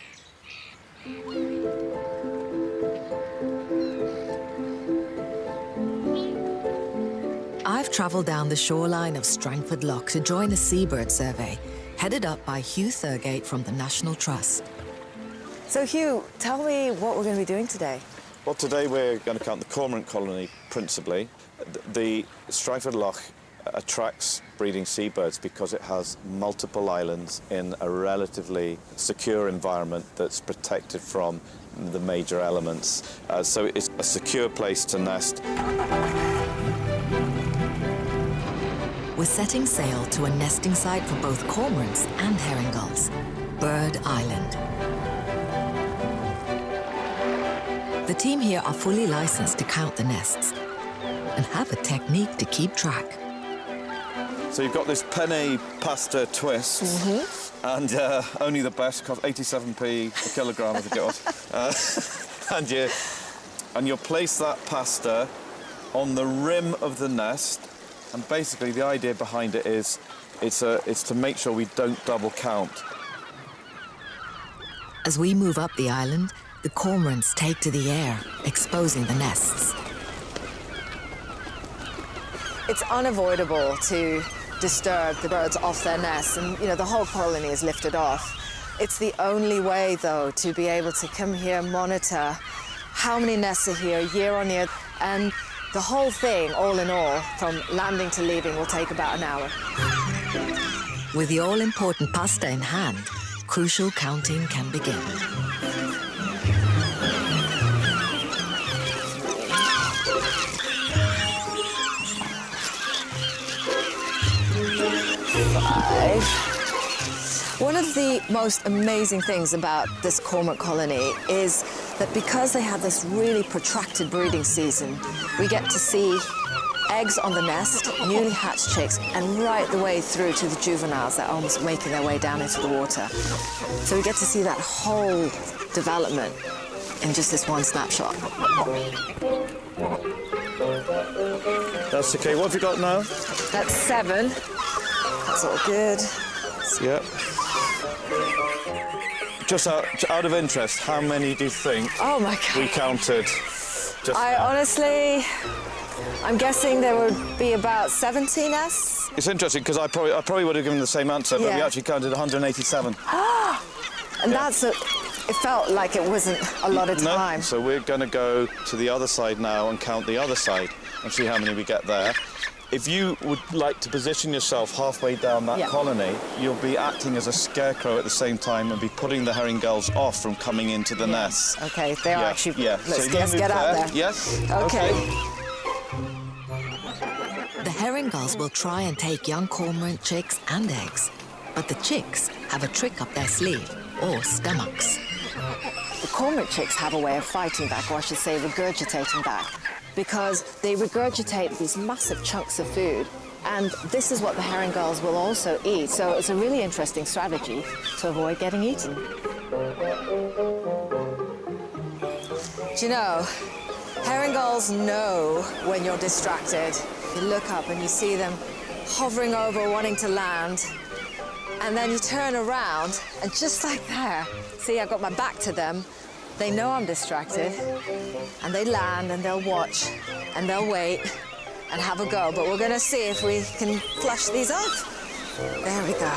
I've travelled down the shoreline of Strangford Lough to join a seabird survey, headed up by Hugh Thurgate from the National Trust. So Hugh, tell me what we're going to be doing today. Well, today we're going to count the cormorant colony principally. The Strangford Lough attracts breeding seabirds because it has multiple islands in a relatively secure environment that's protected from the major elements. So it's a secure place to nest. We're setting sail to a nesting site for both cormorants and herring gulls, Bird Island. The team here are fully licensed to count the nests and have a technique to keep track. So you've got this penne pasta twist, and only the best costs 87p a kilogram, I think it was. And you'll place that pasta on the rim of the nest, and basically the idea behind it is it's to make sure we don't double count. As we move up the island, the cormorants take to the air, exposing the nests. It's unavoidable to disturb the birds off their nests, and the whole colony is lifted off. It's the only way, though, to be able to come here, monitor how many nests are here year on year, and the whole thing, all in all, from landing to leaving, will take about an hour. With the all-important pasta in hand, crucial counting can begin. One of the most amazing things about this cormorant colony is that because they have this really protracted breeding season, we get to see eggs on the nest, newly hatched chicks, and right the way through to the juveniles that are almost making their way down into the water. So we get to see that whole development. in just this one snapshot. That's okay. What have you got now? That's 7. That's all good. Yeah. Just out of interest, how many do you think Oh my God. we counted? Just Honestly, I'm guessing there would be about 17 nests. It's interesting because I probably would have given the same answer, but we Yeah. actually counted 187. And it felt like it wasn't a lot of time. No, so we're going to go to the other side now and count the other side and see how many we get there. If you would like to position yourself halfway down that Yeah. colony, you'll be acting as a scarecrow at the same time and be putting the herring gulls off from coming into the nests. Okay, they are actually... Yeah. Let's So you move get out there. Yes. Okay. The herring gulls will try and take young cormorant chicks and eggs, but the chicks have a trick up their sleeve, or stomachs. The cormorant chicks have a way of fighting back, or I should say regurgitating back, because they regurgitate these massive chunks of food, and this is what the herring gulls will also eat. So it's a really interesting strategy to avoid getting eaten. Do you know, herring gulls know when you're distracted. You look up and you see them hovering over, wanting to land, and then you turn around, and just like that, see, I've got my back to them. They know I'm distracted, and they land, and they'll watch, and they'll wait, and have a go. But we're going to see if we can flush these off. There we go.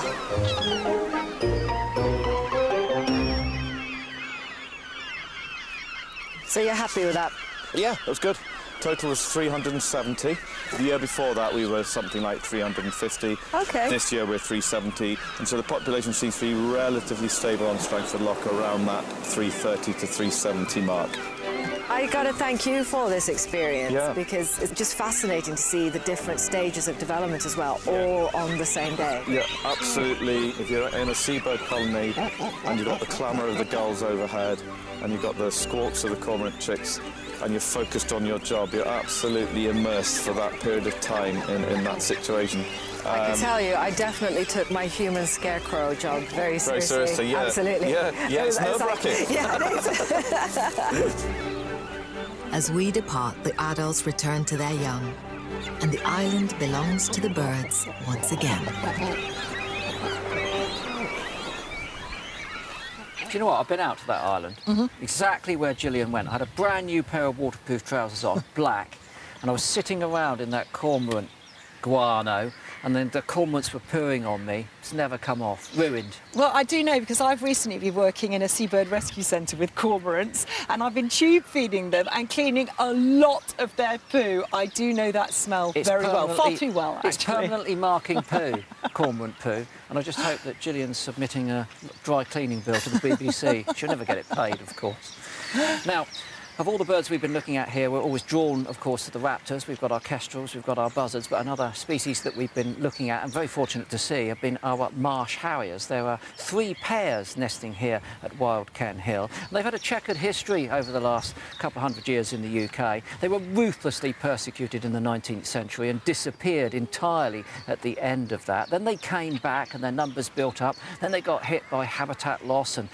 So you're happy with that? Yeah, that was good. Total was 370. The year before that, we were something like 350. Okay. This year, we're 370. And so the population seems to be relatively stable on Strangford Lough around that 330 to 370 mark. I got to thank you for this experience, Yeah. because it's just fascinating to see the different stages of development as well, all on the same day. Yeah, absolutely. If you're in a seabird colony and you've got the clamour of the gulls overhead and you've got the squawks of the cormorant chicks and you're focused on your job, you're absolutely immersed for that period of time in that situation. I can tell you, I definitely took my human scarecrow job very seriously. Very seriously, yeah. Absolutely. Yeah, it's nerve-wracking. Yeah, it is. As we depart, the adults return to their young, and the island belongs to the birds once again. Do you know what? I've been out to that island, exactly where Gillian went. I had a brand new pair of waterproof trousers on, black, and I was sitting around in that cormorant guano, and then the cormorants were pooing on me. It's never come off. Ruined. Well, I do know, because I've recently been working in a seabird rescue centre with cormorants, and I've been tube feeding them and cleaning a lot of their poo. I do know that smell very well, far too well, actually. It's permanently marking poo, cormorant poo, and I just hope that Gillian's submitting a dry cleaning bill to the BBC. She'll never get it paid, of course. Now, of all the birds we've been looking at here, we're always drawn, of course, to the raptors. We've got our kestrels, we've got our buzzards, but another species that we've been looking at and very fortunate to see have been our marsh harriers. There are 3 pairs nesting here at Wild Ken Hill. And they've had a checkered history over the last couple of hundred years in the UK. They were ruthlessly persecuted in the 19th century and disappeared entirely at the end of that. Then they came back and their numbers built up. Then they got hit by habitat loss and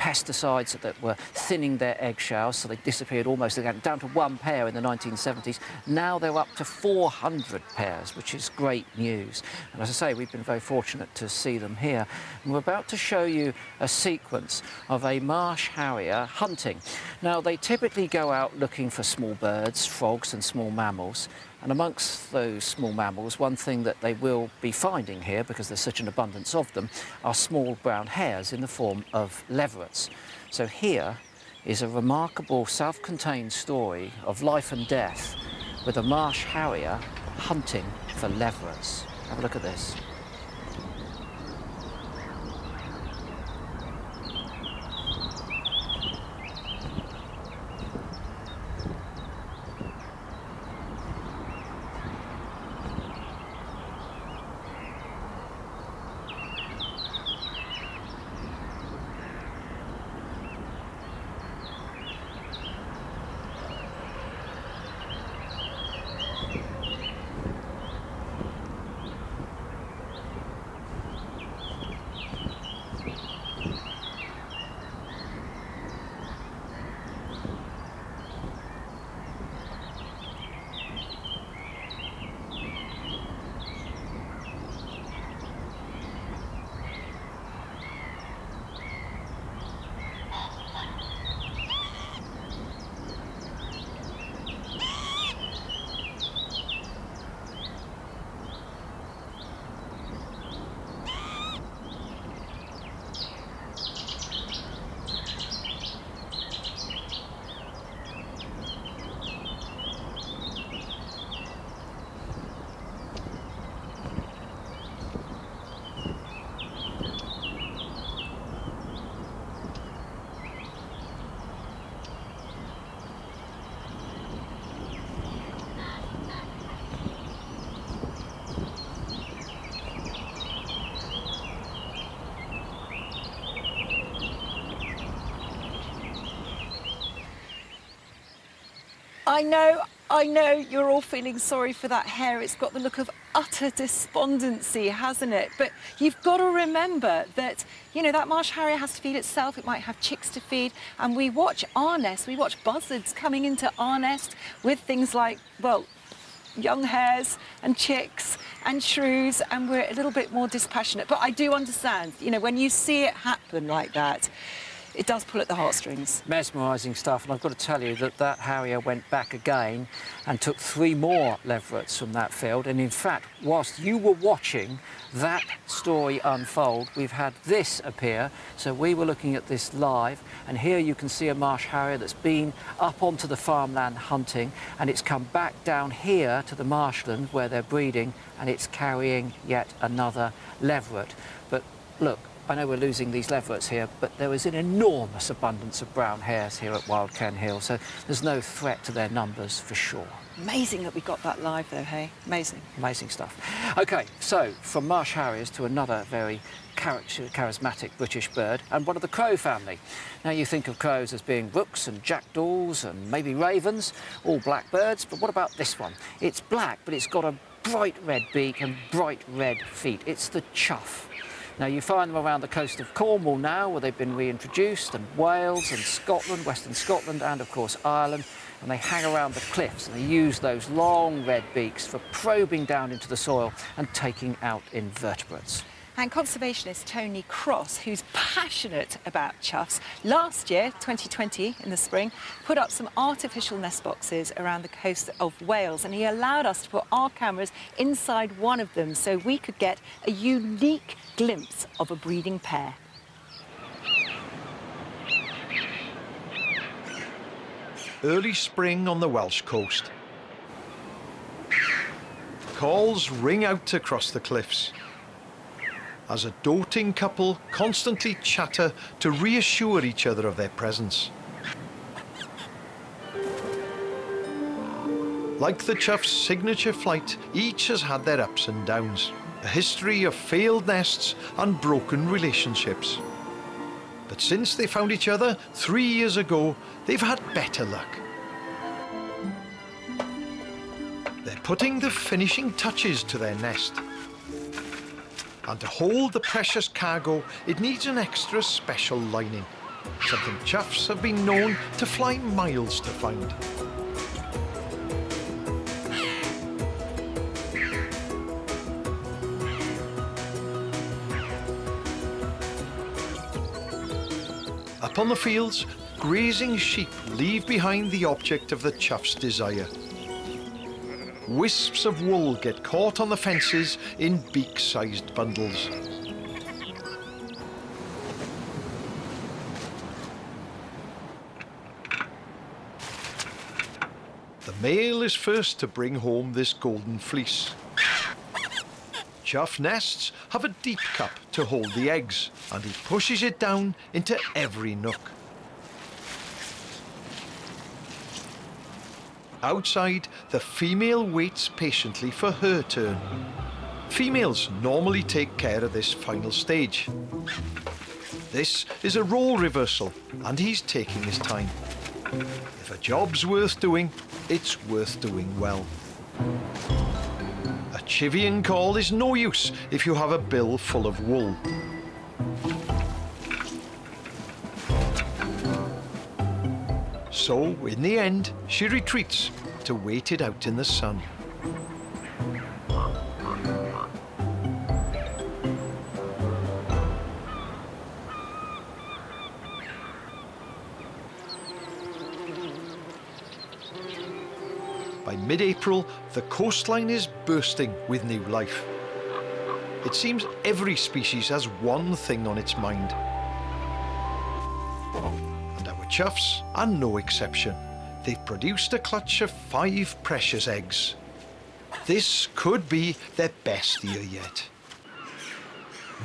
pesticides that were thinning their eggshells, so they disappeared almost again, down to 1 pair in the 1970s. Now they're up to 400 pairs, which is great news. And as I say, we've been very fortunate to see them here. And we're about to show you a sequence of a marsh harrier hunting. Now, they typically go out looking for small birds, frogs and small mammals. And amongst those small mammals, one thing that they will be finding here, because there's such an abundance of them, are small brown hares in the form of leverets. So here is a remarkable self-contained story of life and death with a marsh harrier hunting for leverets. Have a look at this. I know you're all feeling sorry for that hare. It's got the look of utter despondency, hasn't it? But you've got to remember that, you know, that marsh harrier has to feed itself. It might have chicks to feed. And we watch our nest, we watch buzzards coming into our nest with things like, well, young hares and chicks and shrews, and we're a little bit more dispassionate. But I do understand, you know, when you see it happen like that, it does pull at the heartstrings. Mesmerising stuff, and I've got to tell you that that harrier went back again and took 3 more leverets from that field. And in fact, whilst you were watching that story unfold, we've had this appear. So we were looking at this live, and here you can see a marsh harrier that's been up onto the farmland hunting, and it's come back down here to the marshland where they're breeding, and it's carrying yet another leveret. But look, I know we're losing these leverets here, but there is an enormous abundance of brown hares here at Wild Ken Hill, so there's no threat to their numbers for sure. Amazing that we got that live though, hey? Amazing. Amazing stuff. OK, so from marsh harriers to another very charismatic British bird, and one of the crow family. Now you think of crows as being rooks and jackdaws and maybe ravens, all black birds, but what about this one? It's black, but it's got a bright red beak and bright red feet. It's the chough. Now, you find them around the coast of Cornwall now, where they've been reintroduced, and Wales and Scotland, Western Scotland, and of course Ireland, and they hang around the cliffs, and they use those long red beaks for probing down into the soil and taking out invertebrates. And conservationist Tony Cross, who's passionate about choughs, last year, 2020, in the spring, put up some artificial nest boxes around the coast of Wales, and he allowed us to put our cameras inside one of them so we could get a unique glimpse of a breeding pair. Early spring on the Welsh coast. Calls ring out across the cliffs as a doting couple constantly chatter to reassure each other of their presence. Like the chough's signature flight, each has had their ups and downs, a history of failed nests and broken relationships. But since they found each other 3 years ago, they've had better luck. They're putting the finishing touches to their nest. And to hold the precious cargo, it needs an extra special lining, something choughs have been known to fly miles to find. Up on the fields, grazing sheep leave behind the object of the chough's desire. Wisps of wool get caught on the fences in beak-sized bundles. The male is first to bring home this golden fleece. Chough nests have a deep cup to hold the eggs, and he pushes it down into every nook. Outside, the female waits patiently for her turn. Females normally take care of this final stage. This is a role reversal, and he's taking his time. If a job's worth doing, it's worth doing well. A chivying call is no use if you have a bill full of wool. So, in the end, she retreats to wait it out in the sun. By mid-April, the coastline is bursting with new life. It seems every species has one thing on its mind. Choughs are no exception. They've produced a clutch of 5 precious eggs. This could be their best year yet.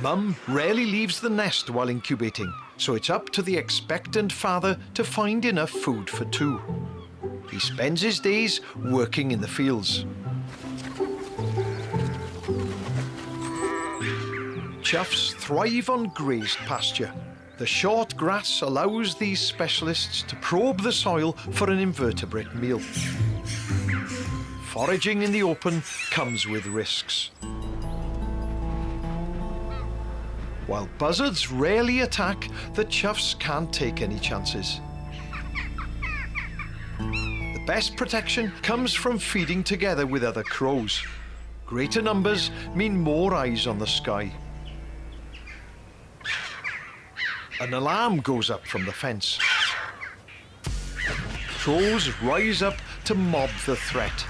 Mum rarely leaves the nest while incubating, so it's up to the expectant father to find enough food for 2. He spends his days working in the fields. Choughs thrive on grazed pasture. The short grass allows these specialists to probe the soil for an invertebrate meal. Foraging in the open comes with risks. While buzzards rarely attack, the choughs can't take any chances. The best protection comes from feeding together with other crows. Greater numbers mean more eyes on the sky. An alarm goes up from the fence. Crows rise up to mob the threat,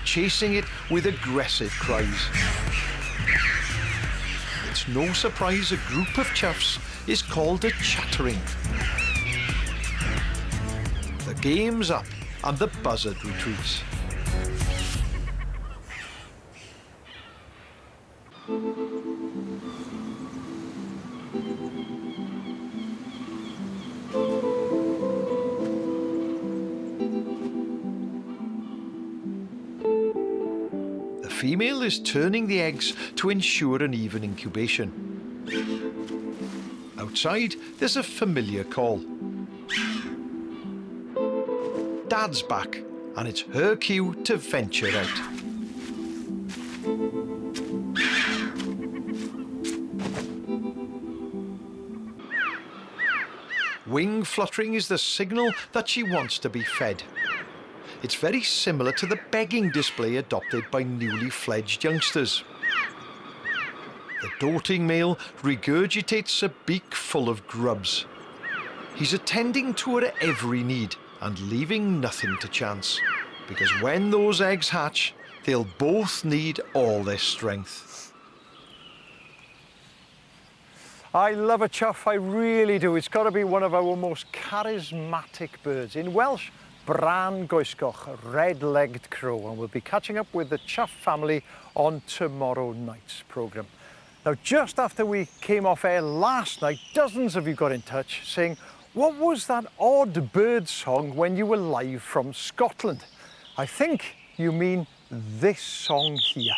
chasing it with aggressive cries. It's no surprise a group of choughs is called a chattering. The game's up and the buzzard retreats. The female is turning the eggs to ensure an even incubation. Outside, there's a familiar call. Dad's back, and it's her cue to venture out. Wing fluttering is the signal that she wants to be fed. It's very similar to the begging display adopted by newly fledged youngsters. The doting male regurgitates a beak full of grubs. He's attending to her every need and leaving nothing to chance, because when those eggs hatch, they'll both need all their strength. I love a chough, I really do. It's got to be one of our most charismatic birds. In Welsh, Bran Goesgoch, a red-legged crow, and we'll be catching up with the chough family on tomorrow night's programme. Now, just after we came off air last night, dozens of you got in touch saying, what was that odd bird song when you were live from Scotland? I think you mean this song here.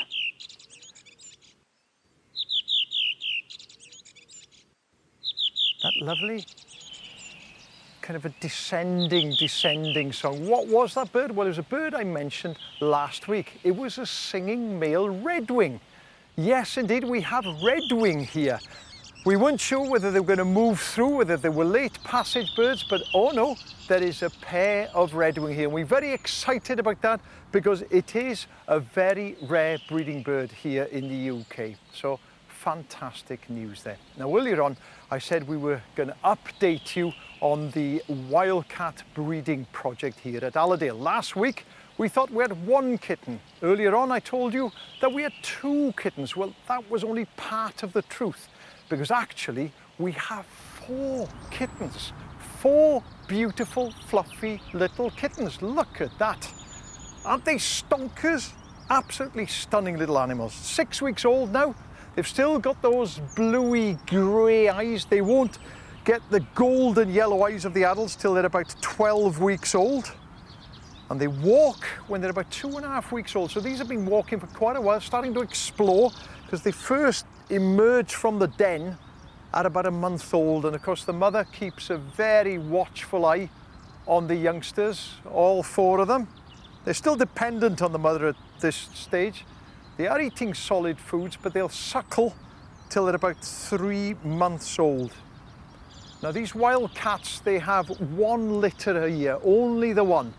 That lovely kind of a descending song. What was that bird? Well, it was a bird I mentioned last week. It was a singing male redwing. Yes, indeed, we have redwing here. We weren't sure whether they were going to move through, whether they were late passage birds, but oh no, there is a pair of redwing here. And we're very excited about that because it is a very rare breeding bird here in the UK. So fantastic news there. Now, earlier on, I said we were going to update you on the wildcat breeding project here at Allerdale. Last week, we thought we had one kitten. Earlier on, I told you that we had 2 kittens. Well, that was only part of the truth, because actually we have 4 kittens. 4 beautiful, fluffy little kittens. Look at that. Aren't they stonkers? Absolutely stunning little animals. 6 weeks old now. They've still got those bluey grey eyes. They won't get the golden yellow eyes of the adults till they're about 12 weeks old. And they walk when they're about 2.5 weeks old. So these have been walking for quite a while, starting to explore, because they first emerge from the den at about a month old. And of course, the mother keeps a very watchful eye on the youngsters, all 4 of them. They're still dependent on the mother at this stage. They are eating solid foods, but they'll suckle till they're about 3 months old. Now, these wild cats, they have 1 litter a year, only the one.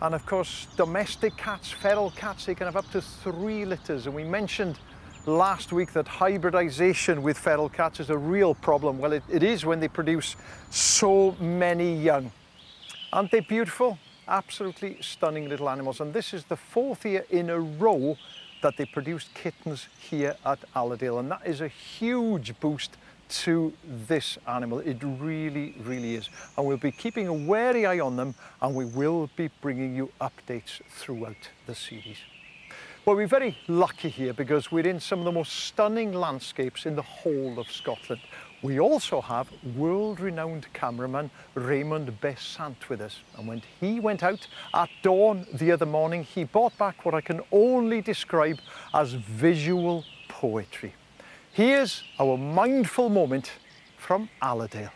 And of course, domestic cats, feral cats, they can have up to 3 litters. And we mentioned last week that hybridization with feral cats is a real problem. Well, it is when they produce so many young. Aren't they beautiful? Absolutely stunning little animals. And this is the 4th year in a row that they produced kittens here at Allerdale. And that is a huge boost to this animal. It really, really is. And we'll be keeping a wary eye on them, and we will be bringing you updates throughout the series. Well, we're very lucky here because we're in some of the most stunning landscapes in the whole of Scotland. We also have world-renowned cameraman Raymond Besant with us. And when he went out at dawn the other morning, he brought back what I can only describe as visual poetry. Here's our mindful moment from Allerdale.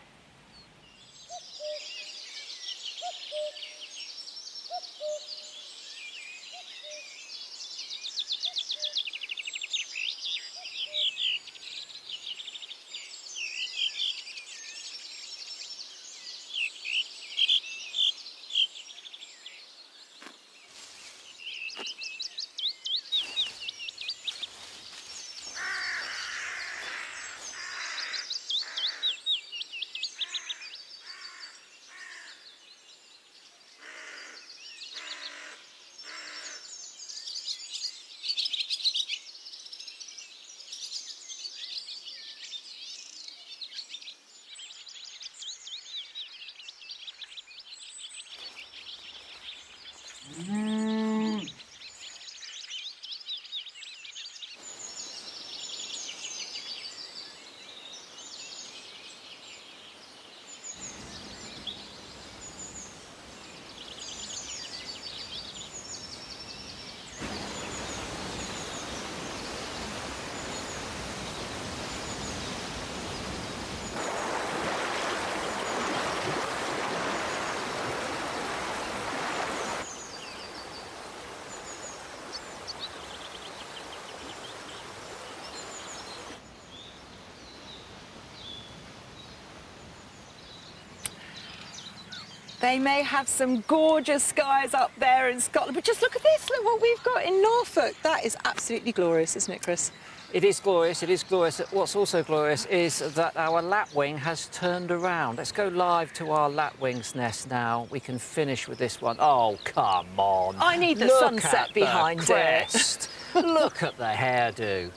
They may have some gorgeous skies up there in Scotland, but just look at this, look what we've got in Norfolk. That is absolutely glorious, isn't it, Chris? It is glorious, it is glorious. What's also glorious is that our lapwing has turned around. Let's go live to our lapwing's nest now. We can finish with this one. Oh, come on. I need the Look sunset at behind the crest. Look at the hairdo.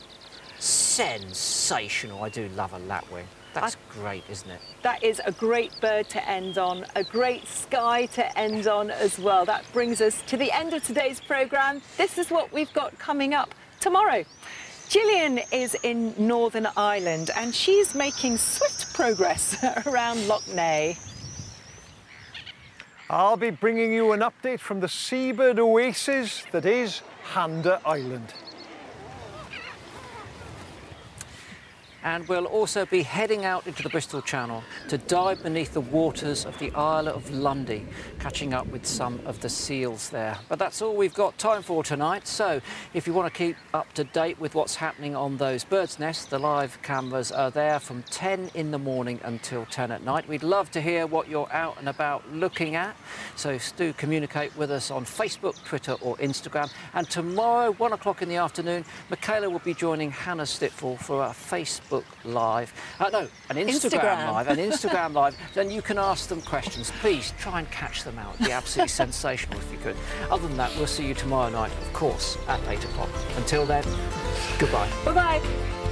Sensational. I do love a lapwing. That's great, isn't it? That is a great bird to end on, a great sky to end on as well. That brings us to the end of today's programme. This is what we've got coming up tomorrow. Gillian is in Northern Ireland and she's making swift progress around Loch Ness. I'll be bringing you an update from the seabird oasis that is Handa Island. And we'll also be heading out into the Bristol Channel to dive beneath the waters of the Isle of Lundy, catching up with some of the seals there. But that's all we've got time for tonight, so if you want to keep up to date with what's happening on those birds' nests, the live cameras are there from 10 in the morning until 10 at night. We'd love to hear what you're out and about looking at, so do communicate with us on Facebook, Twitter or Instagram. And tomorrow, 1 o'clock in the afternoon, Michaela will be joining Hannah Stitfall for our Facebook Live. No, an Instagram Live. An Instagram Live. Then you can ask them questions. Please try and catch them out. It'd be absolutely sensational if you could. Other than that, we'll see you tomorrow night, of course, at 8 o'clock. Until then, goodbye. Bye-bye.